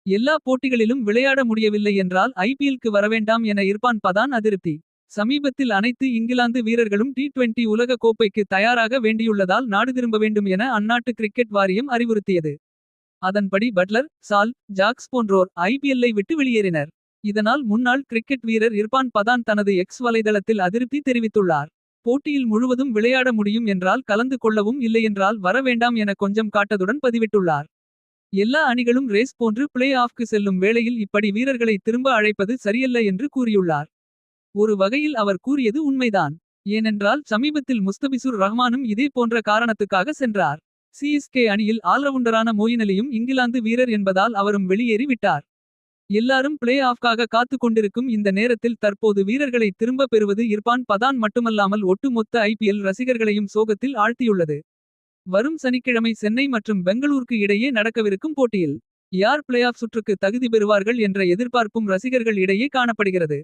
எல்லா போட்டிகளிலும் விளையாட முடியவில்லை என்றால் ஐபிஎல்க்கு வரவேண்டாம் என இர்பான் பதான் அதிருப்தி. சமீபத்தில் அனைத்து இங்கிலாந்து வீரர்களும் டி20 உலக கோப்பைக்கு தயாராக வேண்டியுள்ளதால் நாடு திரும்ப வேண்டும் என அந்நாட்டு கிரிக்கெட் வாரியம் அறிவுறுத்தியது. அதன்படி பட்லர், சால், ஜாக்ஸ் போன்றோர் ஐபிஎல்லை விட்டு வெளியேறினர். இதனால் முன்னாள் கிரிக்கெட் வீரர் இர்பான் பதான் தனது எக்ஸ் வலைதளத்தில் அதிருப்தி தெரிவித்துள்ளார். போட்டியில் முழுவதும் விளையாட முடியும் என்றால் கலந்து கொள்ளவும் இல்லையென்றால் வர வேண்டாம் என கொஞ்சம் காட்டதுடன் பதிவிட்டுள்ளார். எல்லா அணிகளும் ரேஸ் போன்று பிளே ஆஃப்க்கு செல்லும் வேளையில் இப்படி வீரர்களை திரும்ப அழைப்பது சரியல்ல என்று கூறியுள்ளார். ஒரு வகையில் அவர் கூறியது உண்மைதான். ஏனென்றால் சமீபத்தில் முஸ்தபிசுர் ரஹ்மானும் இதே போன்ற காரணத்துக்காக சென்றார். சிஎஸ்கே அணியில் ஆல்ரவுண்டரான மொயின் அலியும் இங்கிலாந்து வீரர் என்பதால் அவரும் வெளியேறி விட்டார். எல்லாரும் பிளே ஆஃப்காக காத்து கொண்டிருக்கும் இந்த நேரத்தில் தற்போது வீரர்களை திரும்ப பெறுவது இர்பான் பதான் மட்டுமல்லாமல் ஒட்டுமொத்த ஐபிஎல் ரசிகர்களையும் சோகத்தில் ஆழ்த்தியுள்ளது. வரும் சனிக்கிழமை சென்னை மற்றும் பெங்களூருக்கு இடையே நடக்கவிருக்கும் போட்டியில் யார் பிளே ஆஃப் சுற்றுக்கு தகுதி பெறுவார்கள் என்ற எதிர்பார்ப்பும் ரசிகர்கள் இடையே காணப்படுகிறது.